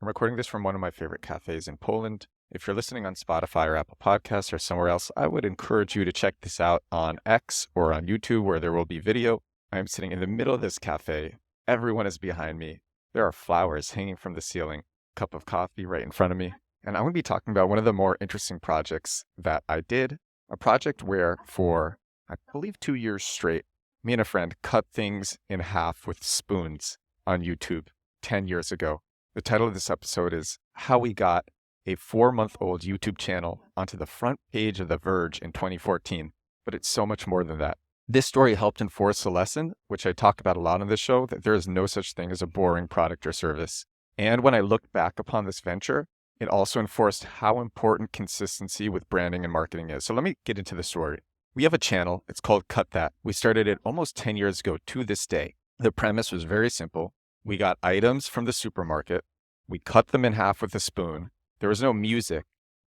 I'm recording this from one of my favorite cafes in Poland. If you're listening on Spotify or Apple Podcasts or somewhere else, I would encourage you to check this out on X or on YouTube where there will be video. I'm sitting in the middle of this cafe. Everyone is behind me. There are flowers hanging from the ceiling, cup of coffee right in front of me. And I'm going to be talking about one of the more interesting projects that I did, a project where for, I believe, 2 years straight, me and a friend cut things in half with spoons on YouTube 10 years ago. The title of this episode is How We Got a 4-month-old YouTube channel onto the front page of The Verge in 2014, but it's so much more than that. This story helped enforce a lesson, which I talk about a lot on this show, that there is no such thing as a boring product or service. And when I look back upon this venture, it also enforced how important consistency with branding and marketing is. So let me get into the story. We have a channel. It's called Cut That. We started it almost 10 years ago to this day. The premise was very simple. We got items from the supermarket. We cut them in half with a spoon. There was no music.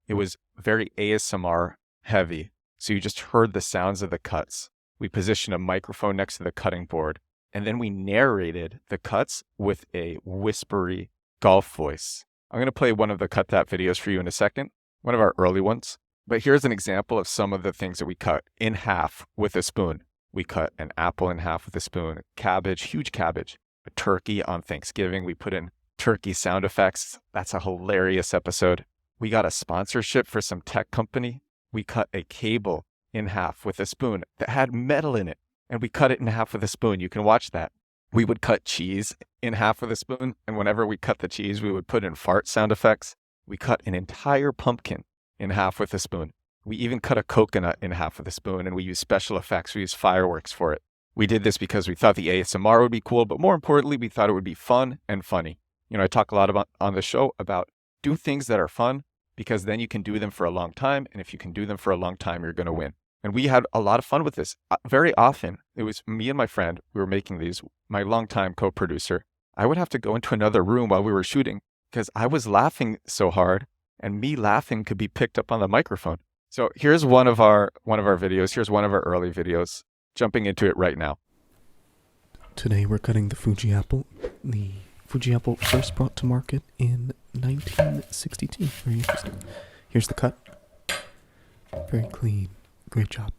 It was very ASMR heavy. So you just heard the sounds of the cuts. We positioned a microphone next to the cutting board. And then we narrated the cuts with a whispery golf voice. I'm going to play one of the Cut That videos for you in a second, one of our early ones. But here's an example of some of the things that we cut in half with a spoon. We cut an apple in half with a spoon, cabbage, huge cabbage, a turkey on Thanksgiving. We put in turkey sound effects. That's a hilarious episode. We got a sponsorship for some tech company. We cut a cable in half with a spoon that had metal in it, and we cut it in half with a spoon. You can watch that. We would cut cheese in half with a spoon, and whenever we cut the cheese, we would put in fart sound effects. We cut an entire pumpkin in half with a spoon. We even cut a coconut in half with a spoon, and we used special effects. We used fireworks for it. We did this because we thought the ASMR would be cool, but more importantly, we thought it would be fun and funny. You know, I talk a lot about on the show about do things that are fun because then you can do them for a long time. And if you can do them for a long time, you're going to win. And we had a lot of fun with this. Very often, it was me and my friend. We were making these, my longtime co-producer. I would have to go into another room while we were shooting because I was laughing so hard and me laughing could be picked up on the microphone. So here's one of our videos. Here's one of our early videos. Jumping into it right now. Today we're cutting the Fuji apple. The Fuji apple first brought to market in 1962. Very interesting. Here's the cut. Very clean. Great job.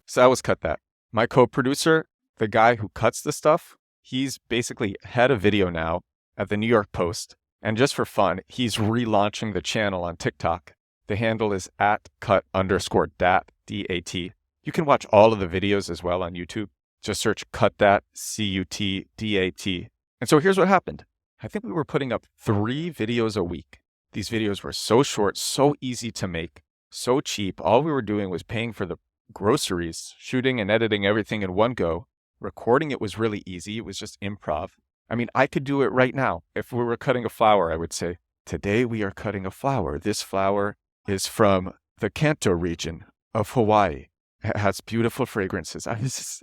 So that was Cut That. My co-producer, the guy who cuts the stuff, he's basically head of video now at the New York Post. And just for fun, he's relaunching the channel on TikTok. The handle is @cut_dat, D-A-T. You can watch all of the videos as well on YouTube. Just search Cut That, C-U-T-D-A-T. And so here's what happened. I think we were putting up 3 videos a week. These videos were so short, so easy to make, so cheap. All we were doing was paying for the groceries, shooting and editing everything in one go. Recording it was really easy. It was just improv. I mean, I could do it right now. If we were cutting a flower, I would say, today we are cutting a flower. This flower is from the Kanto region of Hawaii. It has beautiful fragrances.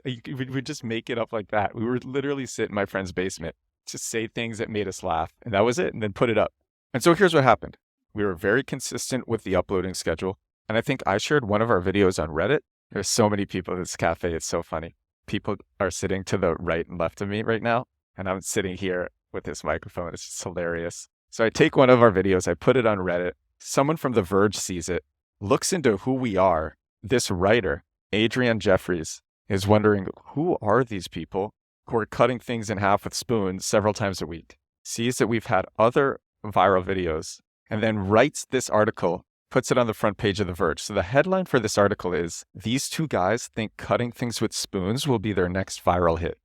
We would just make it up like that. We would literally sit in my friend's basement, just say things that made us laugh. And that was it. And then put it up. And so here's what happened. We were very consistent with the uploading schedule. And I think I shared one of our videos on Reddit. There's so many people at this cafe. It's so funny. People are sitting to the right and left of me right now. And I'm sitting here with this microphone. It's just hilarious. So I take one of our videos. I put it on Reddit. Someone from The Verge sees it, looks into who we are. This writer, Adrienne Jeffries, is wondering, who are these people who are cutting things in half with spoons several times a week? Sees that we've had other viral videos, and then writes this article, puts it on the front page of The Verge. So the headline for this article is, these 2 guys think cutting things with spoons will be their next viral hit.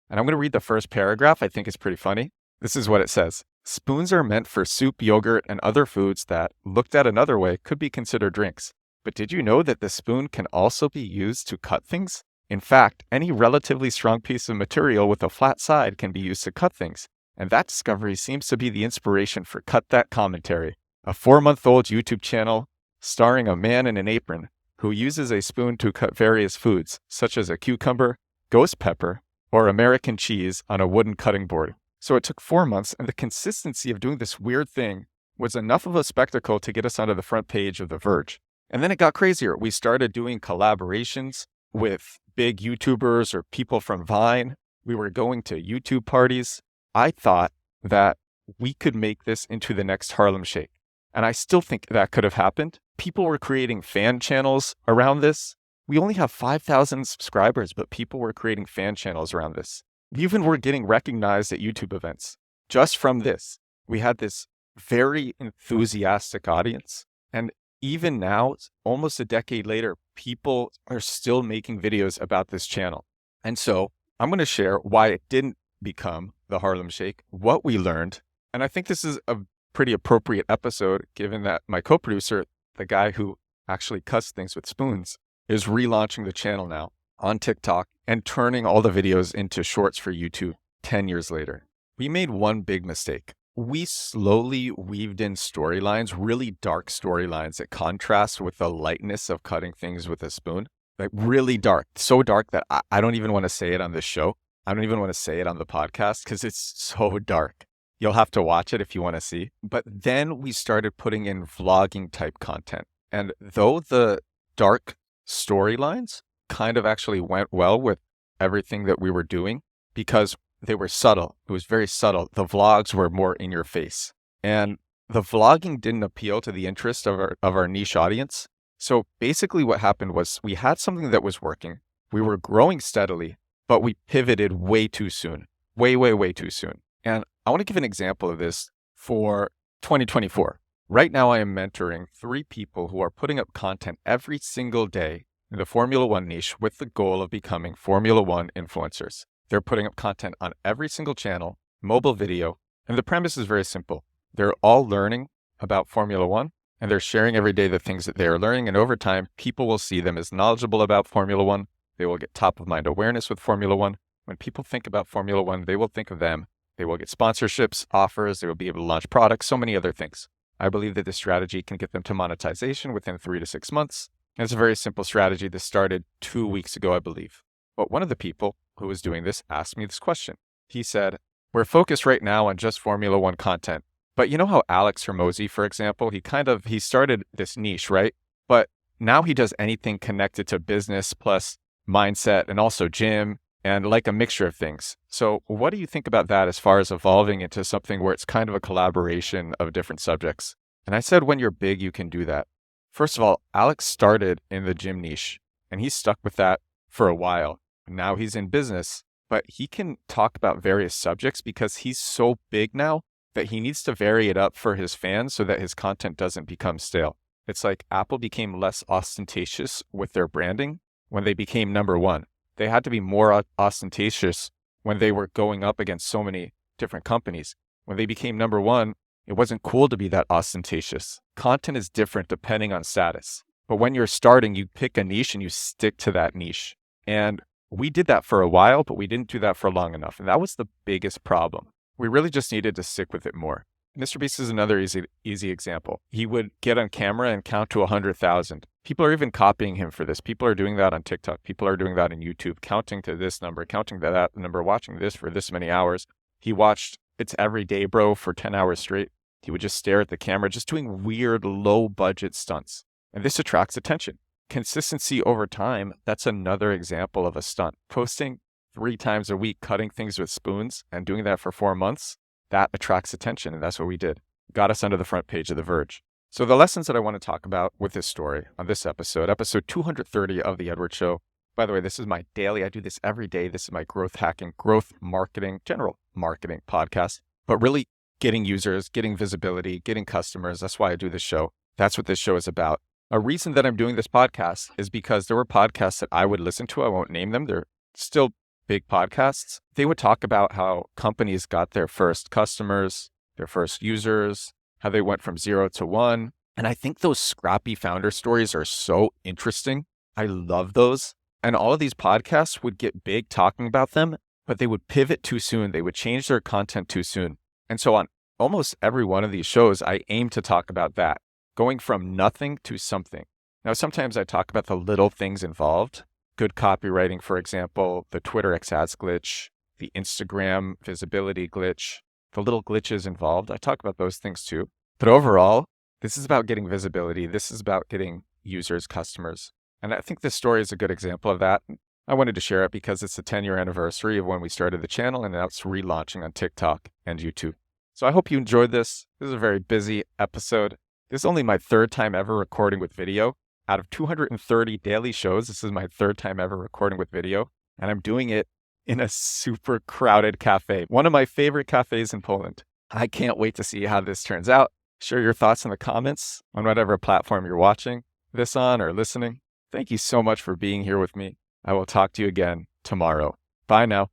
And I'm going to read the first paragraph. I think it's pretty funny. This is what it says. Spoons are meant for soup, yogurt, and other foods that, looked at another way, could be considered drinks. But did you know that the spoon can also be used to cut things? In fact, any relatively strong piece of material with a flat side can be used to cut things. And that discovery seems to be the inspiration for Cut That Commentary, a 4-month-old YouTube channel starring a man in an apron who uses a spoon to cut various foods, such as a cucumber, ghost pepper, or American cheese on a wooden cutting board. So it took 4 months, and the consistency of doing this weird thing was enough of a spectacle to get us onto the front page of The Verge. And then it got crazier. We started doing collaborations with big YouTubers or people from Vine. We were going to YouTube parties. I thought that we could make this into the next Harlem Shake. And I still think that could have happened. People were creating fan channels around this. We only have 5,000 subscribers, but people were creating fan channels around this. We even were getting recognized at YouTube events just from this. We had this very enthusiastic audience. And even now, almost a decade later, people are still making videos about this channel. And so I'm going to share why it didn't become the Harlem Shake, what we learned. And I think this is a pretty appropriate episode, given that my co-producer, the guy who actually cuts things with spoons, is relaunching the channel now on TikTok and turning all the videos into shorts for YouTube 10 years later. We made one big mistake. We slowly weaved in storylines, really dark storylines that contrast with the lightness of cutting things with a spoon. Like really dark, so dark that I don't even want to say it on this show. I don't even want to say it on the podcast because it's so dark. You'll have to watch it if you want to see. But then we started putting in vlogging type content. And though the dark storylines kind of actually went well with everything that we were doing because they were subtle. It was very subtle. The vlogs were more in your face. And the vlogging didn't appeal to the interest of our niche audience. So basically what happened was we had something that was working. We were growing steadily, but we pivoted way too soon. Way too soon. And I want to give an example of this for 2024. Right now, I am mentoring 3 people who are putting up content every single day in the Formula One niche with the goal of becoming Formula One influencers. They're putting up content on every single channel, mobile video, and the premise is very simple. They're all learning about Formula One, and they're sharing every day the things that they are learning, and over time, people will see them as knowledgeable about Formula One. They will get top-of-mind awareness with Formula One. When people think about Formula One, they will think of them. They will get sponsorships, offers, they will be able to launch products, so many other things. I believe that this strategy can get them to monetization within 3 to 6 months. And it's a very simple strategy that started 2 weeks ago, I believe. But one of the people who was doing this asked me this question. He said, we're focused right now on just Formula One content. But you know how Alex Hormozi, for example, he started this niche, right? But now he does anything connected to business plus mindset and also gym and like a mixture of things. So what do you think about that as far as evolving into something where it's kind of a collaboration of different subjects? And I said, when you're big, you can do that. First of all, Alex started in the gym niche and he's stuck with that for a while. Now he's in business, but he can talk about various subjects because he's so big now that he needs to vary it up for his fans so that his content doesn't become stale. It's like Apple became less ostentatious with their branding when they became number one. They had to be more ostentatious when they were going up against so many different companies. When they became number one, it wasn't cool to be that ostentatious. Content is different depending on status. But when you're starting, you pick a niche and you stick to that niche. And we did that for a while, but we didn't do that for long enough. And that was the biggest problem. We really just needed to stick with it more. Mr. Beast is another easy example. He would get on camera and count to 100,000. People are even copying him for this. People are doing that on TikTok. People are doing that on YouTube, counting to this number, counting to that number, watching this for this many hours. He watched It's Every Day, Bro for 10 hours straight. He would just stare at the camera, just doing weird, low-budget stunts. And this attracts attention. Consistency over time, that's another example of a stunt. Posting 3 times a week, cutting things with spoons, and doing that for 4 months, that attracts attention, and that's what we did. Got us onto the front page of The Verge. So the lessons that I want to talk about with this story on this episode 230 of The Edward Show. By the way, this is my daily, I do this every day. This is my growth hacking, growth marketing, general marketing podcast, but really getting users, getting visibility, getting customers. That's why I do this show. That's what this show is about. A reason that I'm doing this podcast is because there were podcasts that I would listen to. I won't name them. They're still big podcasts. They would talk about how companies got their first customers, their first users, how they went from 0 to 1. And I think those scrappy founder stories are so interesting. I love those. And all of these podcasts would get big talking about them, but they would pivot too soon. They would change their content too soon. And so on almost every one of these shows, I aim to talk about that, going from nothing to something. Now, sometimes I talk about the little things involved. Good copywriting, for example, the Twitter X ads glitch, the Instagram visibility glitch, the little glitches involved. I talk about those things too. But overall, this is about getting visibility. This is about getting users, customers. And I think this story is a good example of that. I wanted to share it because it's the 10-year anniversary of when we started the channel, and now it's relaunching on TikTok and YouTube. So I hope you enjoyed this. This is a very busy episode. This is only my third time ever recording with video. Out of 230 daily shows, this is my third time ever recording with video. And I'm doing it in a super crowded cafe, one of my favorite cafes in Poland. I can't wait to see how this turns out. Share your thoughts in the comments on whatever platform you're watching this on or listening. Thank you so much for being here with me. I will talk to you again tomorrow. Bye now.